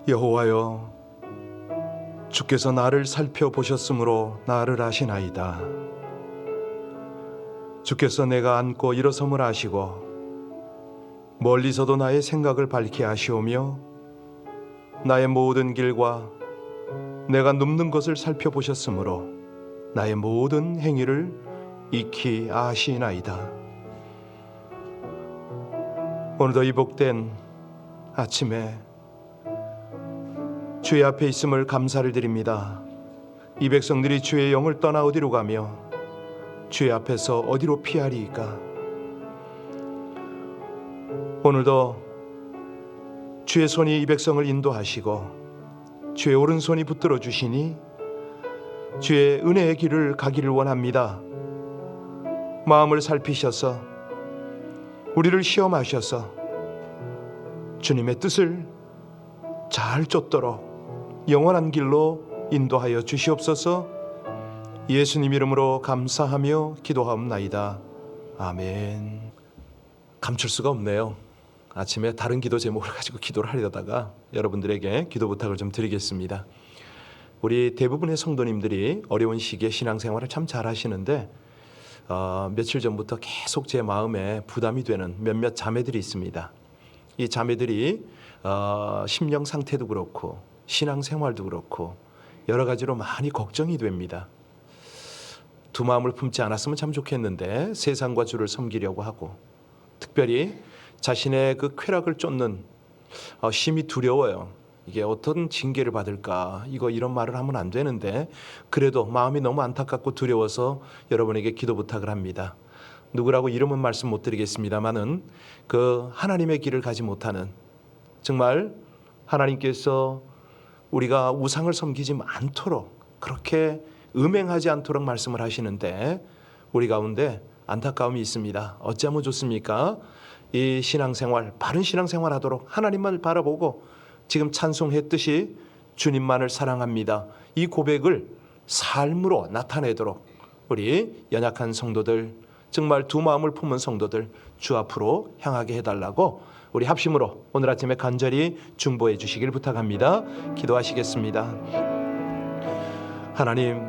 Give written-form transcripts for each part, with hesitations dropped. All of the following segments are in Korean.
여호와여, 주께서 나를 살펴보셨으므로 나를 아시나이다. 주께서 내가 앉고 일어섬을 아시고 멀리서도 나의 생각을 밝히 아시오며 나의 모든 길과 내가 눕는 것을 살펴보셨으므로 나의 모든 행위를 익히 아시나이다. 오늘도 이 복된 아침에 주의 앞에 있음을 감사를 드립니다. 이 백성들이 주의 영을 떠나 어디로 가며 주의 앞에서 어디로 피하리이까? 오늘도 주의 손이 이 백성을 인도하시고 주의 오른손이 붙들어 주시니 주의 은혜의 길을 가기를 원합니다. 마음을 살피셔서 우리를 시험하셔서 주님의 뜻을 잘 쫓도록 영원한 길로 인도하여 주시옵소서. 예수님 이름으로 감사하며 기도하옵나이다. 아멘. 감출 수가 없네요. 아침에 다른 기도 제목을 가지고 기도를 하려다가 여러분들에게 기도 부탁을 좀 드리겠습니다. 우리 대부분의 성도님들이 어려운 시기에 신앙생활을 참 잘하시는데 며칠 전부터 계속 제 마음에 부담이 되는 몇몇 자매들이 있습니다. 이 자매들이 심령 상태도 그렇고 신앙생활도 그렇고 여러 가지로 많이 걱정이 됩니다. 두 마음을 품지 않았으면 참 좋겠는데 세상과 주를 섬기려고 하고 특별히 자신의 그 쾌락을 쫓는 심히 두려워요. 이게 어떤 징계를 받을까? 이런 말을 하면 안 되는데 그래도 마음이 너무 안타깝고 두려워서 여러분에게 기도 부탁을 합니다. 누구라고 이름은 말씀 못 드리겠습니다만은 그 하나님의 길을 가지 못하는, 정말 하나님께서 우리가 우상을 섬기지 않도록 그렇게 음행하지 않도록 말씀을 하시는데 우리 가운데 안타까움이 있습니다. 어찌하면 좋습니까? 이 신앙생활, 바른 신앙생활 하도록 하나님만 바라보고 지금 찬송했듯이 주님만을 사랑합니다, 이 고백을 삶으로 나타내도록 우리 연약한 성도들, 정말 두 마음을 품은 성도들 주 앞으로 향하게 해달라고 우리 합심으로 오늘 아침에 간절히 중보해 주시길 부탁합니다. 기도하시겠습니다. 하나님,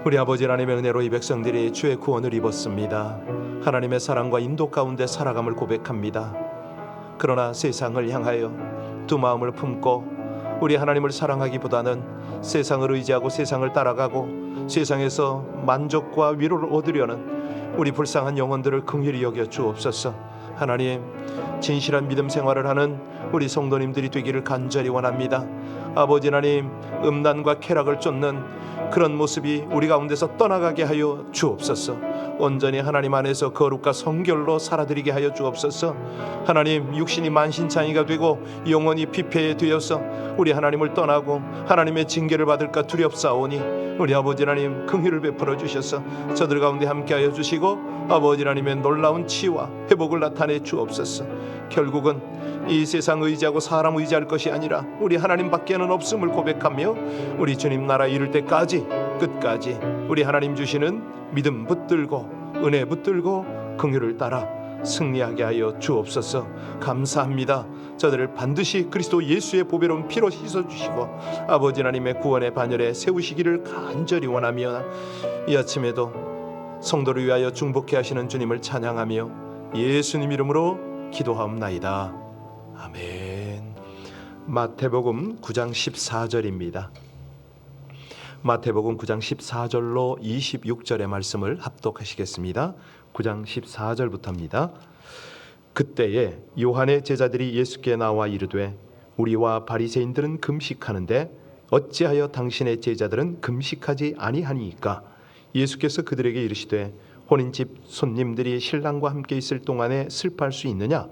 우리 아버지 하나님의 은혜로 이 백성들이 주의 구원을 입었습니다. 하나님의 사랑과 인도 가운데 살아감을 고백합니다. 그러나 세상을 향하여 두 마음을 품고 우리 하나님을 사랑하기보다는 세상을 의지하고 세상을 따라가고 세상에서 만족과 위로를 얻으려는 우리 불쌍한 영혼들을 긍휼히 여겨 주옵소서. 하나님, 진실한 믿음 생활을 하는 우리 성도님들이 되기를 간절히 원합니다. 아버지 하나님, 음란과 쾌락을 쫓는 그런 모습이 우리 가운데서 떠나가게 하여 주옵소서. 온전히 하나님 안에서 거룩과 성결로 살아드리게 하여 주옵소서. 하나님, 육신이 만신창이가 되고 영혼이 피폐되어서 우리 하나님을 떠나고 하나님의 징계를 받을까 두렵사오니 우리 아버지 하나님 긍휼을 베풀어 주셔서 저들 가운데 함께하여 주시고 아버지 하나님의 놀라운 치유와 회복을 나타내 주옵소서. 결국은 이 세상 의지하고 사람 의지할 것이 아니라 우리 하나님밖에는 없음을 고백하며 우리 주님 나라 이룰 때까지 끝까지 우리 하나님 주시는 믿음 붙들고 은혜 붙들고 긍휼을 따라 승리하게 하여 주옵소서. 감사합니다. 저들을 반드시 그리스도 예수의 보배로운 피로 씻어주시고 아버지 하나님의 구원의 반열에 세우시기를 간절히 원하며 이 아침에도 성도를 위하여 중복해 하시는 주님을 찬양하며 예수님 이름으로 기도하옵나이다. 아멘. 마태복음 9장 14절입니다. 마태복음 9장 14절로 26절의 말씀을 합독하시겠습니다. 9장 14절부터입니다. 그때에 요한의 제자들이 예수께 나와 이르되 우리와 바리새인들은 금식하는데 어찌하여 당신의 제자들은 금식하지 아니하니이까? 예수께서 그들에게 이르시되 혼인집 손님들이 신랑과 함께 있을 동안에 슬퍼할 수 있느냐?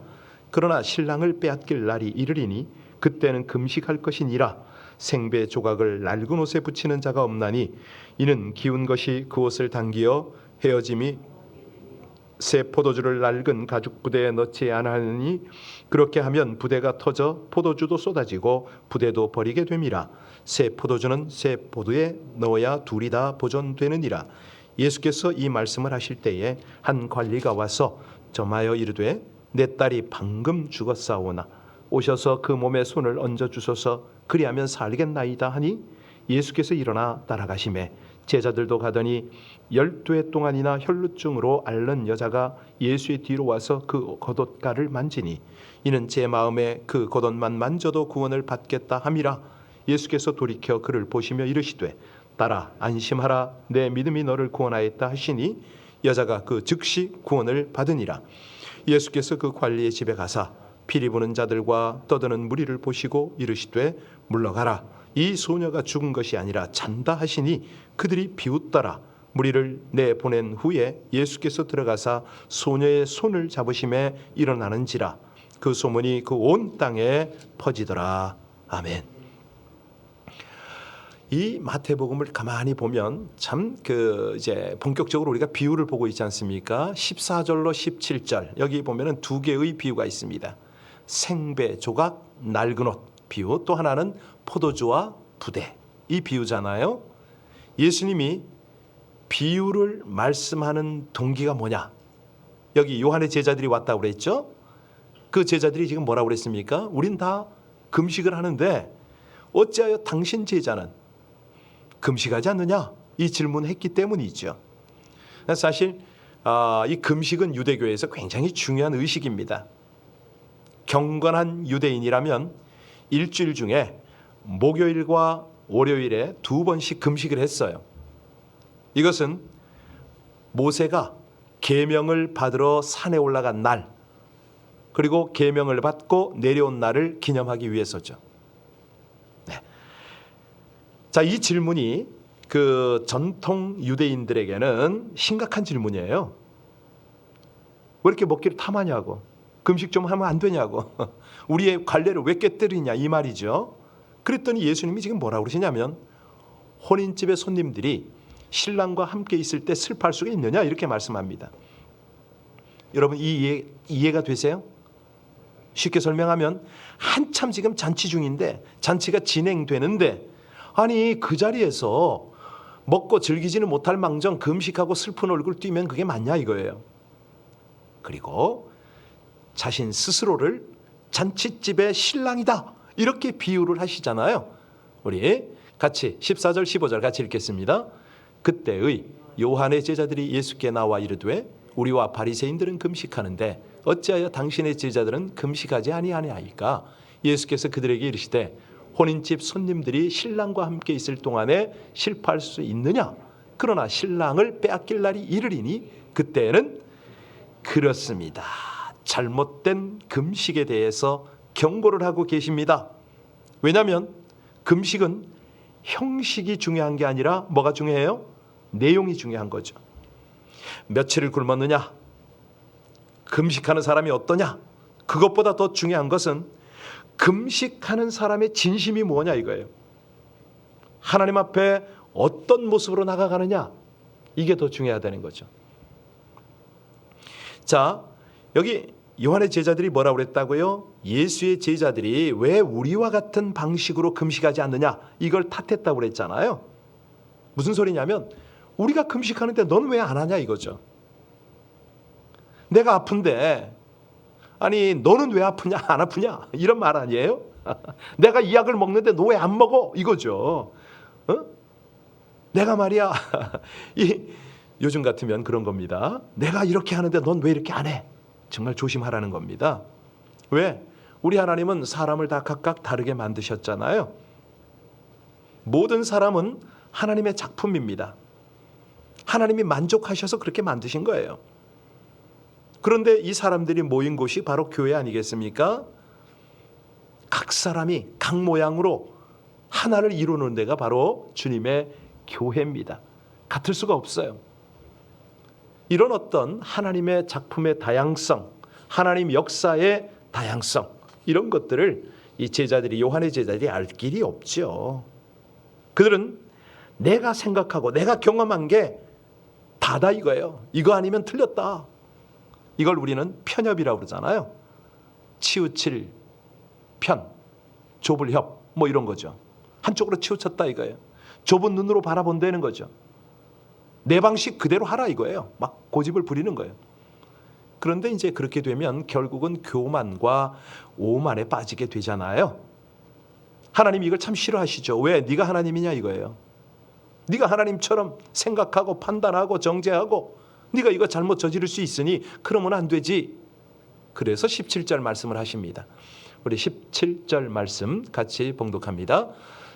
그러나 신랑을 빼앗길 날이 이르리니 그때는 금식할 것이니라. 생배 조각을 낡은 옷에 붙이는 자가 없나니 이는 기운 것이 그 옷을 당기어 헤어짐이 새 포도주를 낡은 가죽 부대에 넣지 아니하느니 그렇게 하면 부대가 터져 포도주도 쏟아지고 부대도 버리게 됨이라. 새 포도주는 새 포도에 넣어야 둘이 다 보존되느니라. 예수께서 이 말씀을 하실 때에 한 관리가 와서 점하여 이르되 내 딸이 방금 죽었사오나 오셔서 그 몸에 손을 얹어 주소서. 그리하면 살겠나이다 하니 예수께서 일어나 따라가시매 제자들도 가더니 12해 동안이나 혈루증으로 앓는 여자가 예수의 뒤로 와서 그 겉옷가를 만지니 이는 제 마음에 그 겉옷만 만져도 구원을 받겠다 함이라. 예수께서 돌이켜 그를 보시며 이르시되 따라 안심하라 내 믿음이 너를 구원하였다 하시니 여자가 그 즉시 구원을 받으니라. 예수께서 그 관리의 집에 가사 피리 부는 자들과 떠드는 무리를 보시고 이르시되 물러가라 이 소녀가 죽은 것이 아니라 잔다 하시니 그들이 비웃더라. 무리를 내보낸 후에 예수께서 들어가사 소녀의 손을 잡으심에 일어나는지라. 그 소문이 그 온 땅에 퍼지더라. 아멘. 이 마태복음을 가만히 보면 참 이제 본격적으로 우리가 비유를 보고 있지 않습니까? 14절로 17절 여기 보면은 두 개의 비유가 있습니다. 생배 조각 낡은 옷 비유, 또 하나는 포도주와 부대 이 비유잖아요. 예수님이 비유를 말씀하는 동기가 뭐냐? 여기 요한의 제자들이 왔다고 그랬죠? 그 제자들이 지금 뭐라고 그랬습니까? 우린 다 금식을 하는데 어찌하여 당신 제자는 금식하지 않느냐? 이 질문했기 때문이죠. 사실 이 금식은 유대교에서 굉장히 중요한 의식입니다. 경건한 유대인이라면 일주일 중에 목요일과 월요일에 2번씩 금식을 했어요. 이것은 모세가 계명을 받으러 산에 올라간 날 그리고 계명을 받고 내려온 날을 기념하기 위해서죠. 네. 자, 이 질문이 그 전통 유대인들에게는 심각한 질문이에요. 왜 이렇게 먹기를 탐하냐고, 금식 좀 하면 안 되냐고, 우리의 관례를 왜 깨뜨리냐 이 말이죠. 그랬더니 예수님이 지금 뭐라고 그러시냐면 혼인집의 손님들이 신랑과 함께 있을 때 슬퍼할 수가 있느냐 이렇게 말씀합니다. 여러분 이해가 되세요? 쉽게 설명하면 한참 지금 잔치 중인데 잔치가 진행되는데 아니 그 자리에서 먹고 즐기지는 못할 망정 금식하고 슬픈 얼굴 띄면 그게 맞냐 이거예요. 그리고 자신 스스로를 잔치집의 신랑이다 이렇게 비유를 하시잖아요. 우리 같이 14절 15절 같이 읽겠습니다. 그때의 요한의 제자들이 예수께 나와 이르되 우리와 바리새인들은 금식하는데 어찌하여 당신의 제자들은 금식하지 아니하나이까? 예수께서 그들에게 이르시되 혼인집 손님들이 신랑과 함께 있을 동안에 실패할 수 있느냐? 그러나 신랑을 빼앗길 날이 이르리니 그때는 그렇습니다. 잘못된 금식에 대해서 경고를 하고 계십니다. 왜냐하면 금식은 형식이 중요한 게 아니라 뭐가 중요해요? 내용이 중요한 거죠. 며칠을 굶었느냐? 금식하는 사람이 어떠냐? 그것보다 더 중요한 것은 금식하는 사람의 진심이 뭐냐 이거예요. 하나님 앞에 어떤 모습으로 나가가느냐 이게 더 중요하다는 거죠. 자, 여기 요한의 제자들이 뭐라고 그랬다고요? 예수의 제자들이 왜 우리와 같은 방식으로 금식하지 않느냐 이걸 탓했다고 그랬잖아요. 무슨 소리냐면 우리가 금식하는데 넌 왜 안 하냐 이거죠. 내가 아픈데 아니 너는 왜 아프냐 안 아프냐 이런 말 아니에요? 내가 이 약을 먹는데 너 왜 안 먹어 이거죠. 내가 말이야 요즘 같으면 그런 겁니다. 내가 이렇게 하는데 넌 왜 이렇게 안 해? 정말 조심하라는 겁니다. 왜? 우리 하나님은 사람을 다 각각 다르게 만드셨잖아요. 모든 사람은 하나님의 작품입니다. 하나님이 만족하셔서 그렇게 만드신 거예요. 그런데 이 사람들이 모인 곳이 바로 교회 아니겠습니까? 각 사람이 각 모양으로 하나를 이루는 데가 바로 주님의 교회입니다. 같을 수가 없어요. 이런 어떤 하나님의 작품의 다양성, 하나님 역사의 다양성 이런 것들을 이 제자들이 요한의 제자들이 알 길이 없죠. 그들은 내가 생각하고 내가 경험한 게 다다 이거예요. 이거 아니면 틀렸다. 이걸 우리는 편협이라고 그러잖아요. 치우칠 편, 좁을 협 뭐 이런 거죠. 한쪽으로 치우쳤다 이거예요. 좁은 눈으로 바라본다는 거죠. 내 방식 그대로 하라 이거예요. 막 고집을 부리는 거예요. 그런데 이제 그렇게 되면 결국은 교만과 오만에 빠지게 되잖아요. 하나님 이걸 참 싫어하시죠. 왜? 네가 하나님이냐 이거예요. 네가 하나님처럼 생각하고 판단하고 정죄하고 네가 이거 잘못 저지를 수 있으니 그러면 안 되지. 그래서 17절 말씀을 하십니다. 우리 17절 말씀 같이 봉독합니다.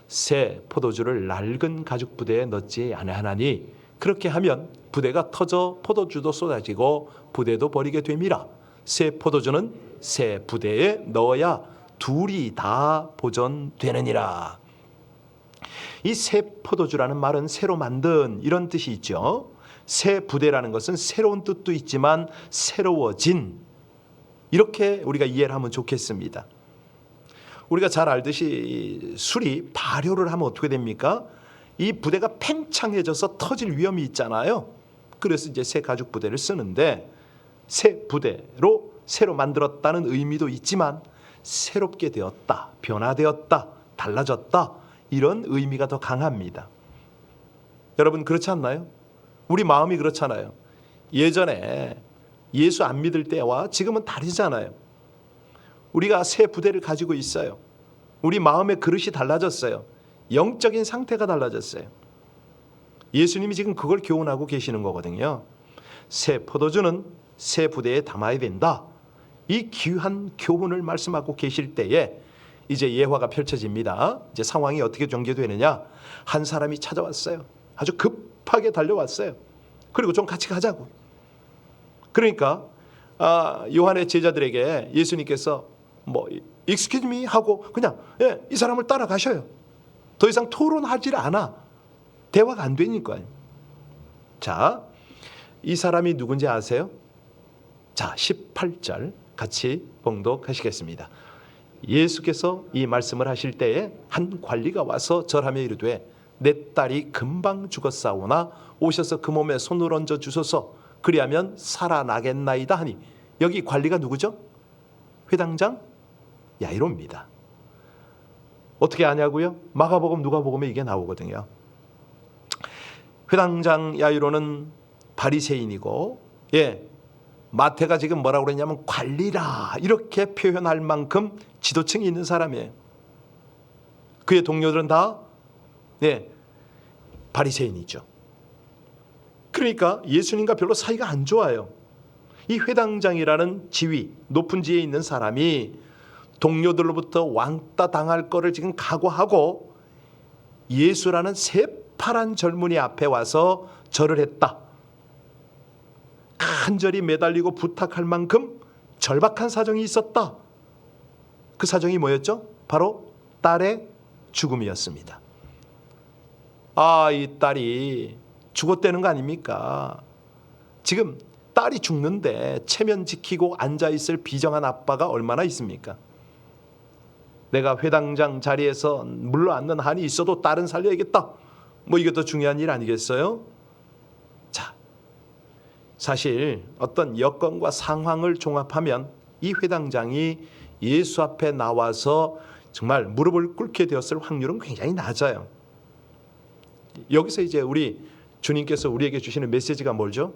새 포도주를 낡은 가죽 부대에 넣지 아니하나니 그렇게 하면 부대가 터져 포도주도 쏟아지고 부대도 버리게 됨이라. 새 포도주는 새 부대에 넣어야 둘이 다 보존되느니라. 이 새 포도주라는 말은 새로 만든 이런 뜻이 있죠. 새 부대라는 것은 새로운 뜻도 있지만 새로워진, 이렇게 우리가 이해를 하면 좋겠습니다. 우리가 잘 알듯이 술이 발효를 하면 어떻게 됩니까? 이 부대가 팽창해져서 터질 위험이 있잖아요. 그래서 이제 새 가죽 부대를 쓰는데 새 부대로 새로 만들었다는 의미도 있지만 새롭게 되었다, 변화되었다, 달라졌다, 이런 의미가 더 강합니다. 여러분 그렇지 않나요? 우리 마음이 그렇잖아요. 예전에 예수 안 믿을 때와 지금은 다르잖아요. 우리가 새 부대를 가지고 있어요. 우리 마음의 그릇이 달라졌어요. 영적인 상태가 달라졌어요. 예수님이 지금 그걸 교훈하고 계시는 거거든요. 새 포도주는 새 부대에 담아야 된다. 이 귀한 교훈을 말씀하고 계실 때에 이제 예화가 펼쳐집니다. 이제 상황이 어떻게 전개되느냐? 한 사람이 찾아왔어요. 아주 급하게 달려왔어요. 그리고 좀 같이 가자고. 그러니까 요한의 제자들에게 예수님께서 excuse me 하고 그냥 이 사람을 따라가셔요. 더 이상 토론하지 않아. 대화가 안 되니까요. 자, 이 사람이 누군지 아세요? 자, 18절 같이 봉독하시겠습니다. 예수께서 이 말씀을 하실 때에 한 관리가 와서 절하며 이르되 내 딸이 금방 죽었사오나 오셔서 그 몸에 손을 얹어 주소서 그리하면 살아나겠나이다 하니, 여기 관리가 누구죠? 회당장 야이로입니다. 어떻게 아냐고요? 마가복음 누가복음에 이게 나오거든요. 회당장 야이로는 바리새인이고 마태가 지금 뭐라고 그랬냐면 관리라 이렇게 표현할 만큼 지도층이 있는 사람이에요. 그의 동료들은 다 바리새인이죠. 그러니까 예수님과 별로 사이가 안 좋아요. 이 회당장이라는 지위, 높은 지위에 있는 사람이 동료들로부터 왕따 당할 거를 지금 각오하고 예수라는 새파란 젊은이 앞에 와서 절을 했다. 간절히 매달리고 부탁할 만큼 절박한 사정이 있었다. 그 사정이 뭐였죠? 바로 딸의 죽음이었습니다. 이 딸이 죽었다는 거 아닙니까? 지금 딸이 죽는데 체면 지키고 앉아있을 비정한 아빠가 얼마나 있습니까? 내가 회당장 자리에서 물러앉는 한이 있어도 딸은 살려야겠다. 이게 더 중요한 일 아니겠어요? 자, 사실 어떤 여건과 상황을 종합하면 이 회당장이 예수 앞에 나와서 정말 무릎을 꿇게 되었을 확률은 굉장히 낮아요. 여기서 이제 우리 주님께서 우리에게 주시는 메시지가 뭐죠?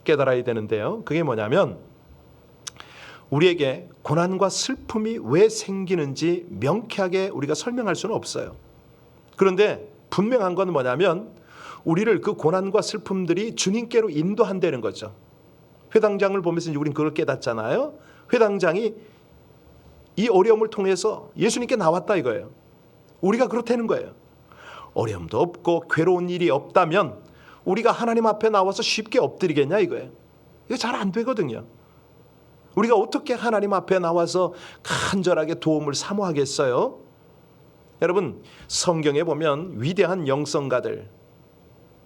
깨달아야 되는데요. 그게 뭐냐면 우리에게 고난과 슬픔이 왜 생기는지 명쾌하게 우리가 설명할 수는 없어요. 그런데 분명한 건 뭐냐면 우리를 그 고난과 슬픔들이 주님께로 인도한다는 거죠. 회당장을 보면서 우리는 그걸 깨닫잖아요. 회당장이 이 어려움을 통해서 예수님께 나왔다 이거예요. 우리가 그렇다는 거예요. 어려움도 없고 괴로운 일이 없다면 우리가 하나님 앞에 나와서 쉽게 엎드리겠냐 이거예요. 이거 잘 안 되거든요. 우리가 어떻게 하나님 앞에 나와서 간절하게 도움을 사모하겠어요? 여러분 성경에 보면 위대한 영성가들,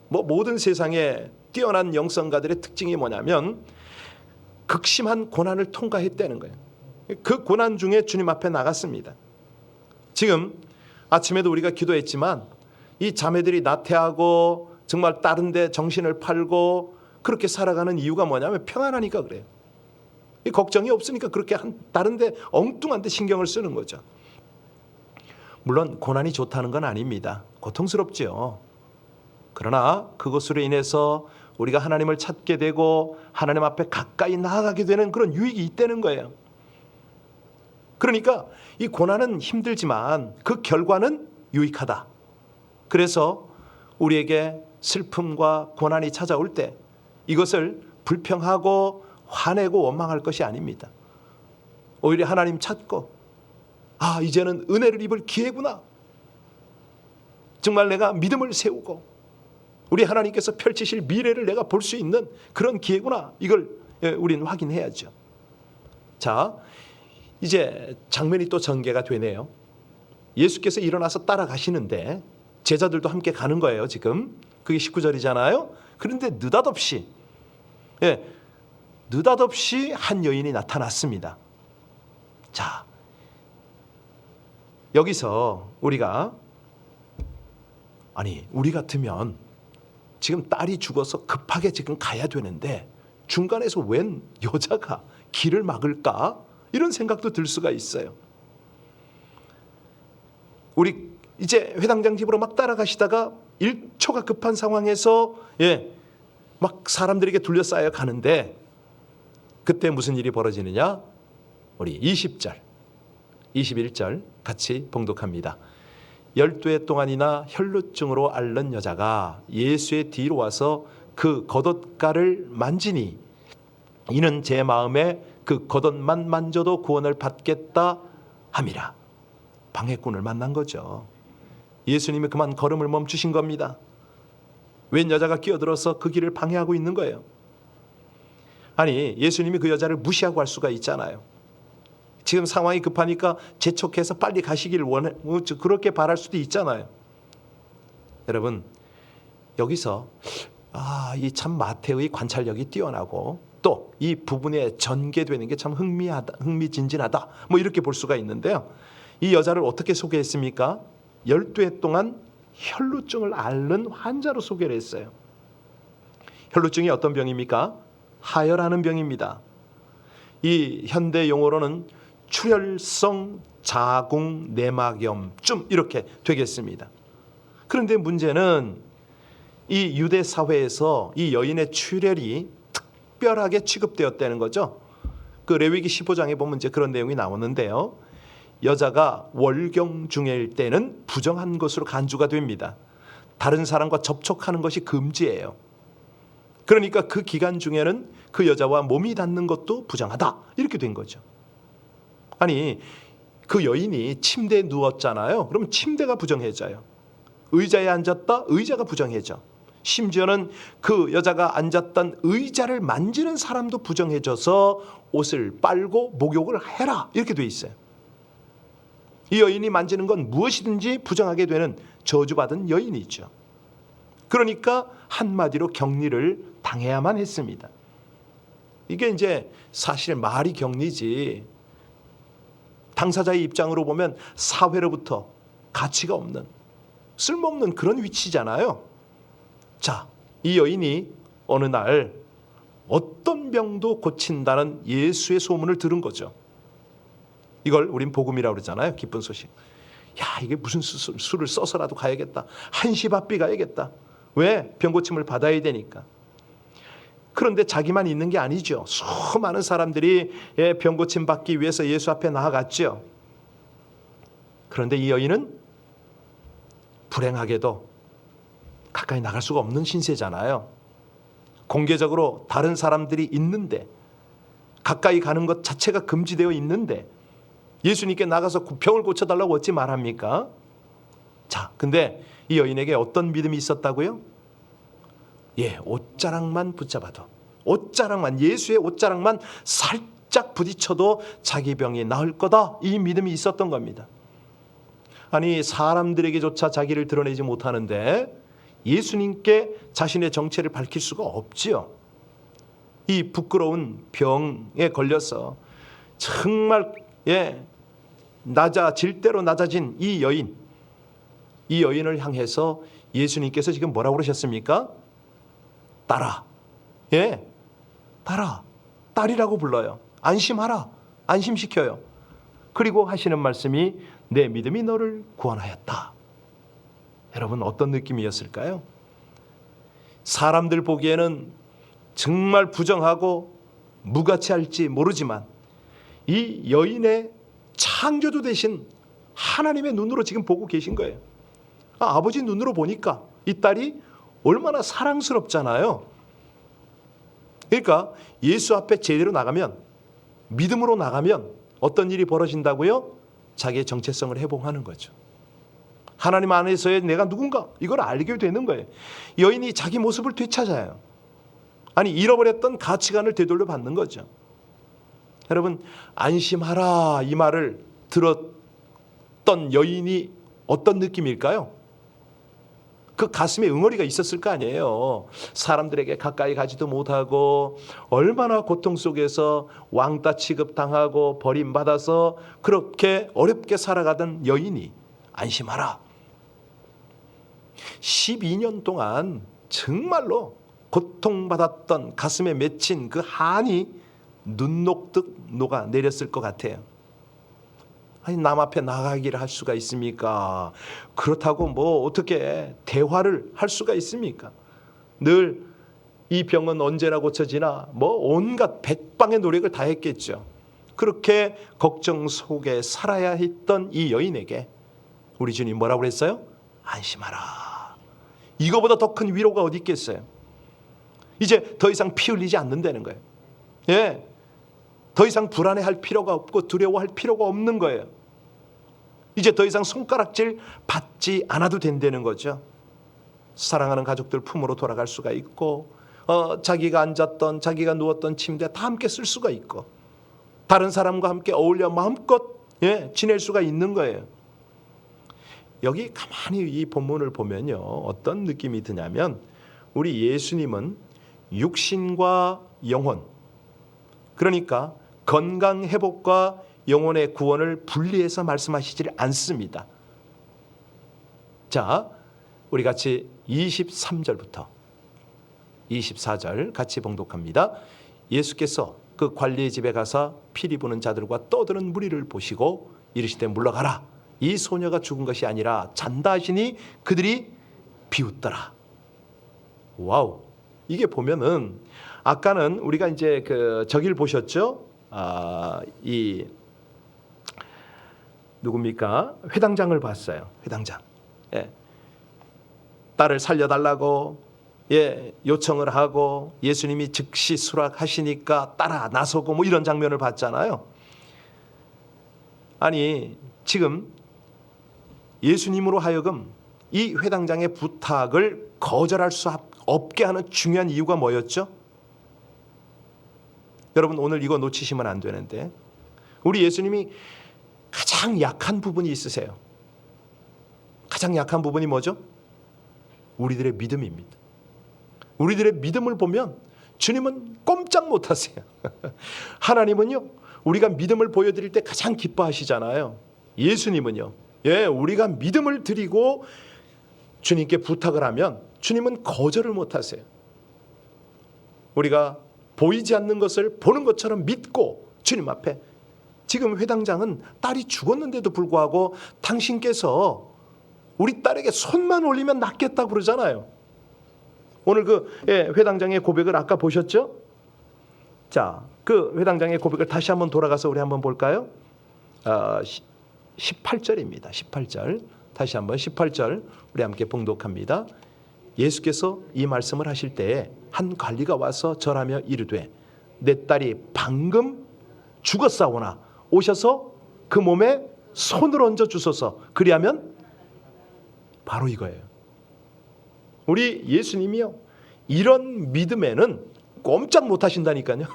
모든 세상에 뛰어난 영성가들의 특징이 뭐냐면 극심한 고난을 통과했다는 거예요. 그 고난 중에 주님 앞에 나갔습니다. 지금 아침에도 우리가 기도했지만 이 자매들이 나태하고 정말 다른 데 정신을 팔고 그렇게 살아가는 이유가 뭐냐면 평안하니까 그래요. 걱정이 없으니까 그렇게 다른 데 엉뚱한 데 신경을 쓰는 거죠. 물론 고난이 좋다는 건 아닙니다. 고통스럽지요. 그러나 그것으로 인해서 우리가 하나님을 찾게 되고 하나님 앞에 가까이 나아가게 되는 그런 유익이 있다는 거예요. 그러니까 이 고난은 힘들지만 그 결과는 유익하다. 그래서 우리에게 슬픔과 고난이 찾아올 때 이것을 불평하고 화내고 원망할 것이 아닙니다. 오히려 하나님 찾고 이제는 은혜를 입을 기회구나. 정말 내가 믿음을 세우고 우리 하나님께서 펼치실 미래를 내가 볼 수 있는 그런 기회구나. 이걸 우리는 확인해야죠. 자, 이제 장면이 또 전개가 되네요. 예수께서 일어나서 따라가시는데 제자들도 함께 가는 거예요. 지금 그게 19절이잖아요. 그런데 느닷없이 한 여인이 나타났습니다. 자, 여기서 우리 같으면 지금 딸이 죽어서 급하게 지금 가야 되는데 중간에서 웬 여자가 길을 막을까? 이런 생각도 들 수가 있어요. 우리 이제 회당장 집으로 막 따라가시다가 일초가 급한 상황에서 막 사람들에게 둘러싸여 가는데 그때 무슨 일이 벌어지느냐? 우리 20절, 21절 같이 봉독합니다. 12해 동안이나 혈루증으로 앓는 여자가 예수의 뒤로 와서 그 겉옷가를 만지니 이는 제 마음에 그 겉옷만 만져도 구원을 받겠다 함이라. 방해꾼을 만난 거죠. 예수님이 그만 걸음을 멈추신 겁니다. 웬 여자가 끼어들어서 그 길을 방해하고 있는 거예요. 아니, 예수님이 그 여자를 무시하고 할 수가 있잖아요. 지금 상황이 급하니까 재촉해서 빨리 가시기를 그렇게 바랄 수도 있잖아요. 여러분, 여기서 이 참 마태의 관찰력이 뛰어나고 또 이 부분에 전개되는 게 참 흥미진진하다. 뭐 이렇게 볼 수가 있는데요. 이 여자를 어떻게 소개했습니까? 12해 동안 혈루증을 앓는 환자로 소개를 했어요. 혈루증이 어떤 병입니까? 하혈하는 병입니다. 이 현대 용어로는 출혈성 자궁 내막염증 이렇게 되겠습니다. 그런데 문제는 이 유대 사회에서 이 여인의 출혈이 특별하게 취급되었다는 거죠. 그 레위기 15장에 보면 이제 그런 내용이 나오는데요. 여자가 월경 중일 때는 부정한 것으로 간주가 됩니다. 다른 사람과 접촉하는 것이 금지예요. 그러니까 그 기간 중에는 그 여자와 몸이 닿는 것도 부정하다. 이렇게 된 거죠. 아니, 그 여인이 침대에 누웠잖아요. 그럼 침대가 부정해져요. 의자에 앉았다. 의자가 부정해져. 심지어는 그 여자가 앉았던 의자를 만지는 사람도 부정해져서 옷을 빨고 목욕을 해라. 이렇게 돼 있어요. 이 여인이 만지는 건 무엇이든지 부정하게 되는 저주받은 여인이죠. 그러니까 한마디로 격리를 당해야만 했습니다. 이게 이제 사실 말이 격리지 당사자의 입장으로 보면 사회로부터 가치가 없는 쓸모없는 그런 위치잖아요. 자, 이 여인이 어느 날 어떤 병도 고친다는 예수의 소문을 들은 거죠. 이걸 우린 복음이라고 그러잖아요. 기쁜 소식. 이게 무슨 수를 써서라도 가야겠다. 한시바삐 가야겠다. 왜? 병고침을 받아야 되니까. 그런데 자기만 있는 게 아니죠. 수많은 사람들이 병고침 받기 위해서 예수 앞에 나아갔죠. 그런데 이 여인은 불행하게도 가까이 나갈 수가 없는 신세잖아요. 공개적으로 다른 사람들이 있는데 가까이 가는 것 자체가 금지되어 있는데 예수님께 나가서 병을 고쳐달라고 어찌 말합니까? 자, 근데 이 여인에게 어떤 믿음이 있었다고요? 옷자락만 붙잡아도, 예수의 옷자락만 살짝 부딪혀도 자기 병이 나을 거다. 이 믿음이 있었던 겁니다. 아니, 사람들에게조차 자기를 드러내지 못하는데 예수님께 자신의 정체를 밝힐 수가 없지요. 이 부끄러운 병에 걸려서 정말 낮아질 대로 낮아진 이 여인을 향해서 예수님께서 지금 뭐라고 그러셨습니까? 딸아, 딸아, 딸이라고 불러요. 안심하라, 안심시켜요. 그리고 하시는 말씀이 내 믿음이 너를 구원하였다. 여러분, 어떤 느낌이었을까요? 사람들 보기에는 정말 부정하고 무가치할지 모르지만 이 여인의 창조주 되신 하나님의 눈으로 지금 보고 계신 거예요. 아버지 눈으로 보니까 이 딸이 얼마나 사랑스럽잖아요. 그러니까 예수 앞에 제대로 나가면, 믿음으로 나가면 어떤 일이 벌어진다고요? 자기의 정체성을 회복하는 거죠. 하나님 안에서의 내가 누군가, 이걸 알게 되는 거예요. 여인이 자기 모습을 되찾아요. 아니, 잃어버렸던 가치관을 되돌려 받는 거죠. 여러분, 안심하라 이 말을 들었던 여인이 어떤 느낌일까요? 그 가슴에 응어리가 있었을 거 아니에요. 사람들에게 가까이 가지도 못하고 얼마나 고통 속에서 왕따 취급당하고 버림받아서 그렇게 어렵게 살아가던 여인이 안심하라. 12년 동안 정말로 고통받았던 가슴에 맺힌 그 한이 눈 녹듯 녹아내렸을 것 같아요. 아니, 남 앞에 나가기를 할 수가 있습니까? 그렇다고 뭐 어떻게 대화를 할 수가 있습니까? 늘 이 병은 언제나 고쳐지나 뭐 온갖 백방의 노력을 다 했겠죠. 그렇게 걱정 속에 살아야 했던 이 여인에게 우리 주님 뭐라고 그랬어요? 안심하라. 이거보다 더 큰 위로가 어디 있겠어요? 이제 더 이상 피 흘리지 않는다는 거예요. 예, 더 이상 불안해할 필요가 없고 두려워할 필요가 없는 거예요. 이제 더 이상 손가락질 받지 않아도 된다는 거죠. 사랑하는 가족들 품으로 돌아갈 수가 있고, 자기가 앉았던, 자기가 누웠던 침대 다 함께 쓸 수가 있고, 다른 사람과 함께 어울려 마음껏 지낼 수가 있는 거예요. 여기 가만히 이 본문을 보면요, 어떤 느낌이 드냐면, 우리 예수님은 육신과 영혼, 그러니까 건강 회복과 영혼의 구원을 분리해서 말씀하시지 않습니다. 자, 우리 같이 23절부터 24절 같이 봉독합니다. 예수께서 그 관리의 집에 가서 피리 부는 자들과 떠드는 무리를 보시고 이르시되 물러가라. 이 소녀가 죽은 것이 아니라 잔다 하시니 그들이 비웃더라. 와우. 이게 보면은 아까는 우리가 이제 저기를 보셨죠? 이 누굽니까? 회당장을 봤어요. 회당장. 예. 딸을 살려달라고 요청을 하고 예수님이 즉시 수락하시니까 따라 나서고 뭐 이런 장면을 봤잖아요. 아니, 지금 예수님으로 하여금 이 회당장의 부탁을 거절할 수 없게 하는 중요한 이유가 뭐였죠? 여러분, 오늘 이거 놓치시면 안 되는데, 우리 예수님이 가장 약한 부분이 있으세요. 가장 약한 부분이 뭐죠? 우리들의 믿음입니다. 우리들의 믿음을 보면 주님은 꼼짝 못하세요. 하나님은요, 우리가 믿음을 보여드릴 때 가장 기뻐하시잖아요. 예수님은요, 우리가 믿음을 드리고 주님께 부탁을 하면 주님은 거절을 못하세요. 우리가 보이지 않는 것을 보는 것처럼 믿고 주님 앞에, 지금 회당장은 딸이 죽었는데도 불구하고 당신께서 우리 딸에게 손만 올리면 낫겠다고 그러잖아요. 오늘 회당장의 고백을 아까 보셨죠? 자, 그 회당장의 고백을 다시 한번 돌아가서 우리 한번 볼까요? 18절입니다. 18절. 다시 한번 18절 우리 함께 봉독합니다. 예수께서 이 말씀을 하실 때에 한 관리가 와서 절하며 이르되 내 딸이 방금 죽었사오나 오셔서 그 몸에 손을 얹어 주소서. 그리하면 바로 이거예요. 우리 예수님이요, 이런 믿음에는 꼼짝 못 하신다니까요.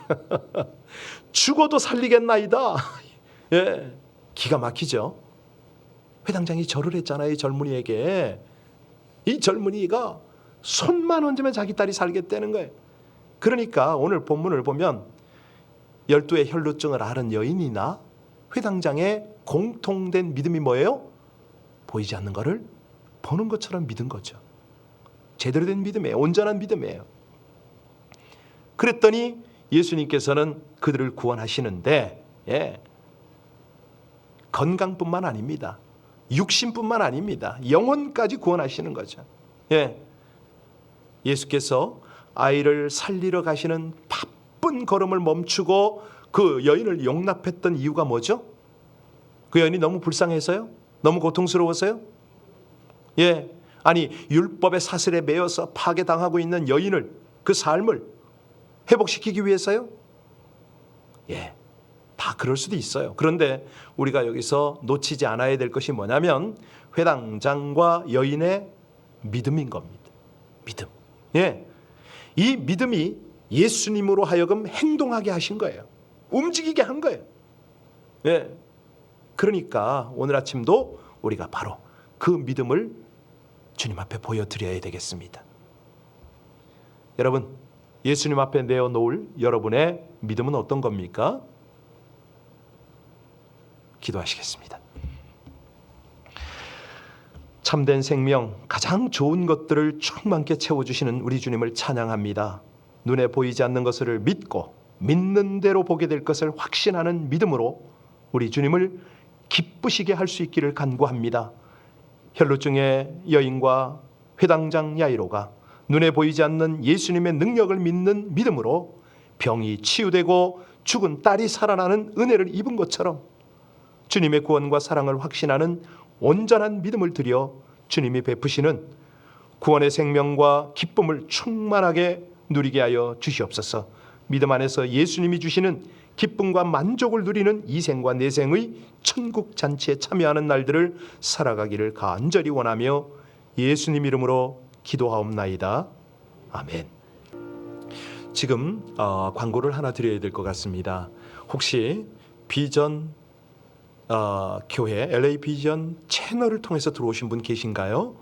죽어도 살리겠나이다. 예, 기가 막히죠. 회당장이 절을 했잖아요. 이 젊은이에게. 이 젊은이가 손만 얹으면 자기 딸이 살겠다는 거예요. 그러니까 오늘 본문을 보면 12의 혈루증을 앓은 여인이나 회당장의 공통된 믿음이 뭐예요? 보이지 않는 것을 보는 것처럼 믿은 거죠. 제대로 된 믿음이에요. 온전한 믿음이에요. 그랬더니 예수님께서는 그들을 구원하시는데, 건강뿐만 아닙니다. 육신뿐만 아닙니다. 영혼까지 구원하시는 거죠. 예수께서 아이를 살리러 가시는 바쁜 걸음을 멈추고 그 여인을 용납했던 이유가 뭐죠? 그 여인이 너무 불쌍해서요? 너무 고통스러워서요? 예, 아니 율법의 사슬에 매여서 파괴당하고 있는 여인을, 그 삶을 회복시키기 위해서요? 예, 다 그럴 수도 있어요. 그런데 우리가 여기서 놓치지 않아야 될 것이 뭐냐면 회당장과 여인의 믿음인 겁니다. 믿음. 예, 이 믿음이 예수님으로 하여금 행동하게 하신 거예요. 움직이게 한 거예요. 예, 그러니까 오늘 아침도 우리가 바로 그 믿음을 주님 앞에 보여드려야 되겠습니다. 여러분, 예수님 앞에 내어놓을 여러분의 믿음은 어떤 겁니까? 기도하시겠습니다. 참된 생명, 가장 좋은 것들을 충만케 채워주시는 우리 주님을 찬양합니다. 눈에 보이지 않는 것을 믿고 믿는 대로 보게 될 것을 확신하는 믿음으로 우리 주님을 기쁘시게 할 수 있기를 간구합니다. 혈루증의 여인과 회당장 야이로가 눈에 보이지 않는 예수님의 능력을 믿는 믿음으로 병이 치유되고 죽은 딸이 살아나는 은혜를 입은 것처럼 주님의 구원과 사랑을 확신하는 온전한 믿음을 들여 주님이 베푸시는 구원의 생명과 기쁨을 충만하게 누리게 하여 주시옵소서. 믿음 안에서 예수님이 주시는 기쁨과 만족을 누리는 이 생과 내생의 천국 잔치에 참여하는 날들을 살아가기를 간절히 원하며 예수님 이름으로 기도하옵나이다. 아멘. 지금 광고를 하나 드려야 될 것 같습니다. 혹시 비전 교회 LA 비전 채널을 통해서 들어오신 분 계신가요?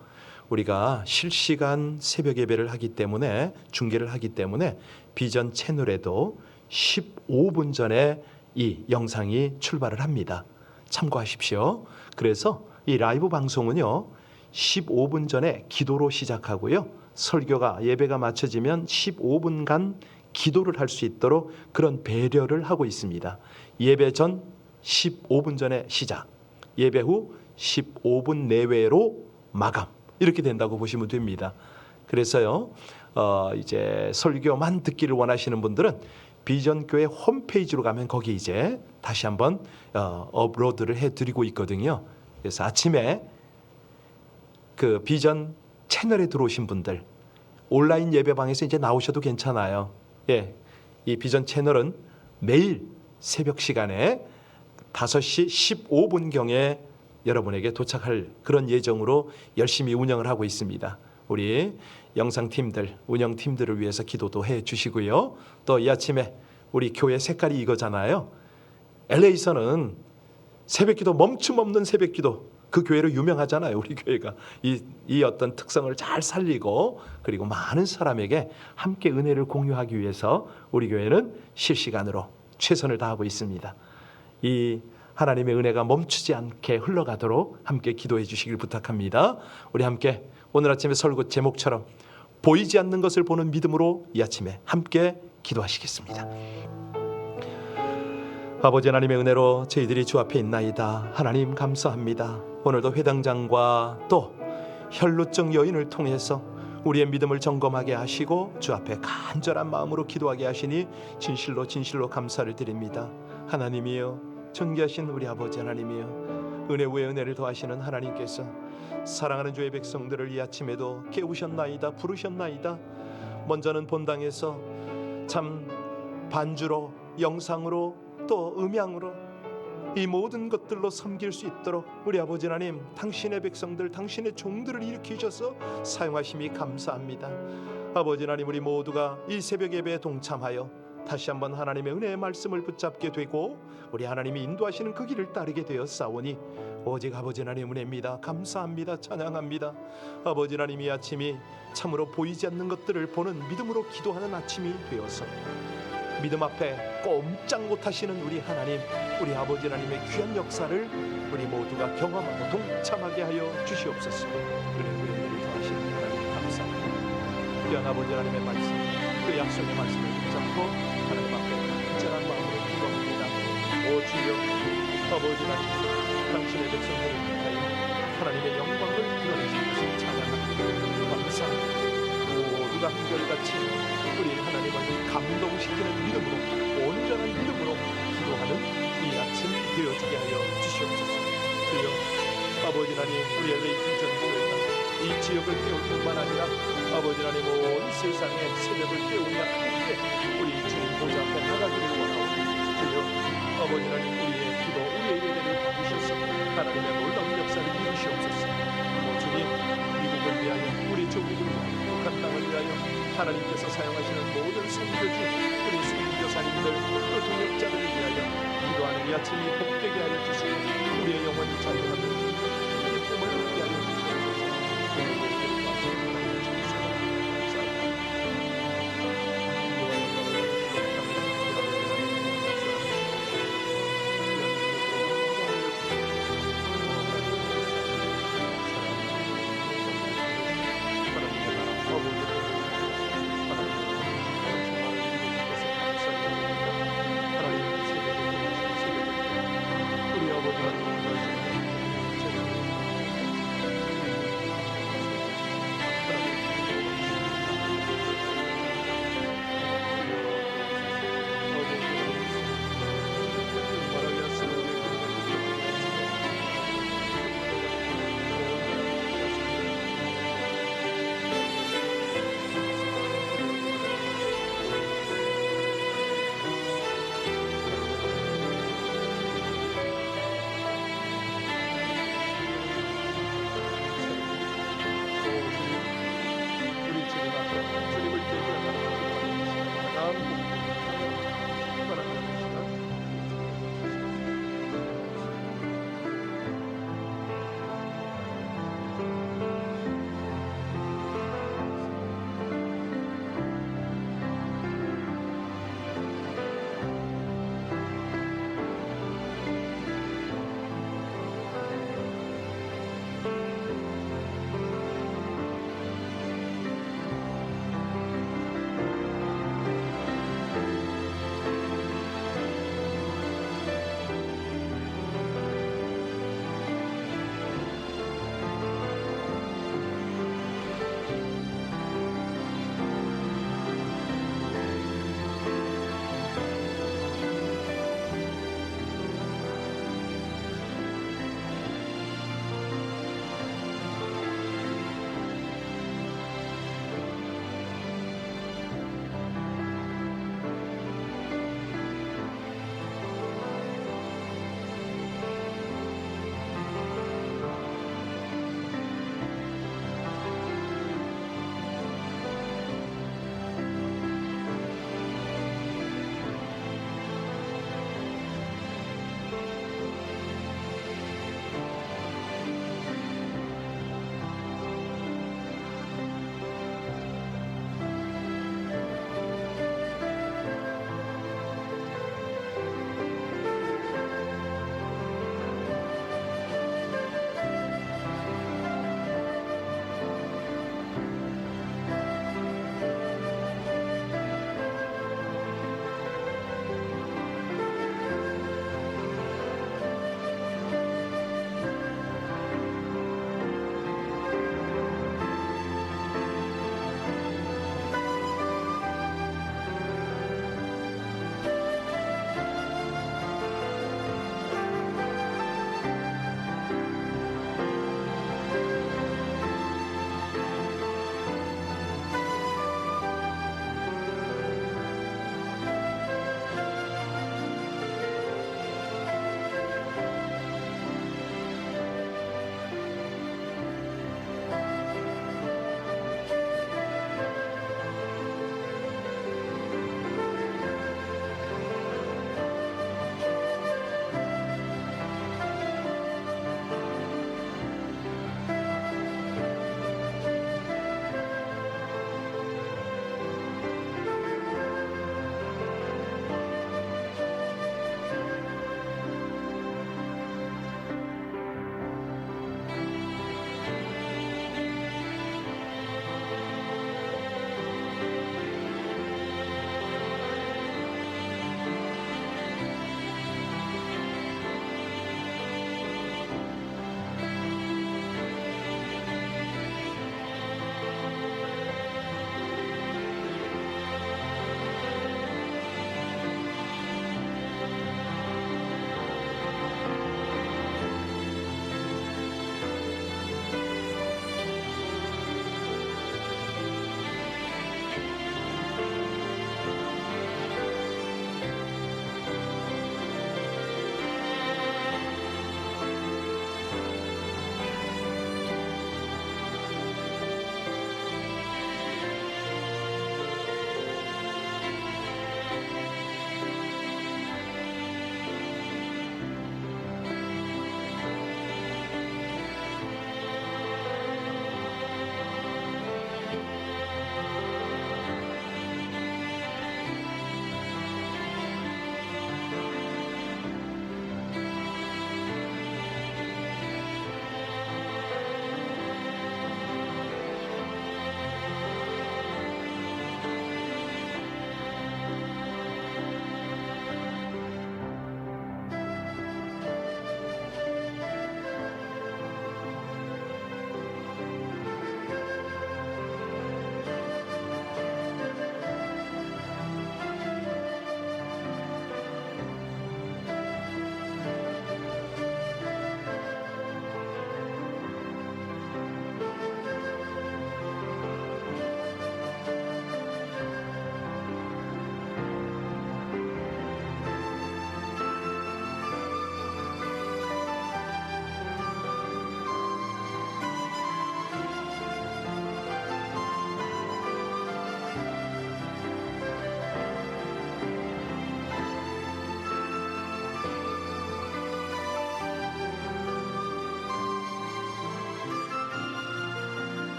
우리가 실시간 새벽 예배를 하기 때문에, 중계를 하기 때문에 비전 채널에도 15분 전에 이 영상이 출발을 합니다. 참고하십시오. 그래서 이 라이브 방송은요 15분 전에 기도로 시작하고요, 설교가 예배가 마쳐지면 15분간 기도를 할 수 있도록 그런 배려를 하고 있습니다. 예배 전 15분 전에 시작, 예배 후 15분 내외로 마감, 이렇게 된다고 보시면 됩니다. 그래서요 이제 설교만 듣기를 원하시는 분들은 비전교회 홈페이지로 가면 거기 이제 다시 한번 업로드를 해드리고 있거든요. 그래서 아침에 그 비전 채널에 들어오신 분들 온라인 예배방에서 이제 나오셔도 괜찮아요. 예, 이 비전 채널은 매일 새벽 시간에 5시 15분경에 여러분에게 도착할 그런 예정으로 열심히 운영을 하고 있습니다. 우리 영상팀들, 운영팀들을 위해서 기도도 해주시고요. 또 이 아침에 우리 교회 색깔이 이거잖아요. LA에서는 새벽기도, 멈춤 없는 새벽기도, 그 교회로 유명하잖아요. 우리 교회가 이 어떤 특성을 잘 살리고, 그리고 많은 사람에게 함께 은혜를 공유하기 위해서 우리 교회는 실시간으로 최선을 다하고 있습니다. 이 하나님의 은혜가 멈추지 않게 흘러가도록 함께 기도해 주시길 부탁합니다. 우리 함께 오늘 아침에 설교 제목처럼 보이지 않는 것을 보는 믿음으로 이 아침에 함께 기도하시겠습니다. 아버지 하나님의 은혜로 저희들이 주 앞에 있나이다. 하나님 감사합니다. 오늘도 회당장과 또 혈루증 여인을 통해서 우리의 믿음을 점검하게 하시고 주 앞에 간절한 마음으로 기도하게 하시니 진실로 진실로 감사를 드립니다. 하나님이여, 존귀하신 우리 아버지 하나님이여, 은혜 위에 은혜를 더하시는 하나님께서 사랑하는 주의 백성들을 이 아침에도 깨우셨나이다, 부르셨나이다. 먼저는 본당에서 참 반주로, 영상으로, 또 음향으로 이 모든 것들로 섬길 수 있도록 우리 아버지 하나님, 당신의 백성들, 당신의 종들을 일으키셔서 사용하심이 감사합니다. 아버지 하나님, 우리 모두가 이 새벽 예배에 동참하여 다시 한번 하나님의 은혜의 말씀을 붙잡게 되고 우리 하나님이 인도하시는 그 길을 따르게 되었사오니 오직 아버지 하나님 은혜입니다. 감사합니다. 찬양합니다. 아버지 하나님, 이 아침이 참으로 보이지 않는 것들을 보는 믿음으로 기도하는 아침이 되어서 믿음 앞에 꼼짝 못하시는 우리 하나님, 우리 아버지 하나님의 귀한 역사를 우리 모두가 경험하고 동참하게 하여 주시옵소서. 은혜의 은혜를 더하시는 하나님 감사합니다. 귀한 아버지 하나님의 말씀, 그 약속의 말씀을 붙잡고 하나님 앞에 간절한 마음으로 기도합니다. 오 주여, 아버지 하나님, 당신의 백성들을 위하여 하나님의 영광을 드러내신 것을 찬양합니다. 감사합니다. 모든 하늘과 한결같이 우리 하나님을 감동시키는 믿음으로, 온전한 믿음으로 기도하는 이 아침 되어지게 하여 주시옵소서. 주여, 아버지 하나님, 우리의 레이킹전 교회가 이 지역을 깨울 뿐만 아니라 아버지 하나님 온 세상의 새벽을 깨우며 함께 우리 주님 보좌 앞에 나가기를 원하오니 주여, 아버지 하나님, 우리의 기도, 우리의 예배를 받으셔서 하나님의 놀라운 역사를 이루시옵소서. 주님, 미국을 위하여, 우리 조국을 위하여, 북한 땅을 위하여 하나님께서 사용하시는 모든 선교주, 우리 선교사님들, 또 동역자들을 위하여 기도하는 이 아침이 복되게 하여 주시고 우리의 영혼이 찾는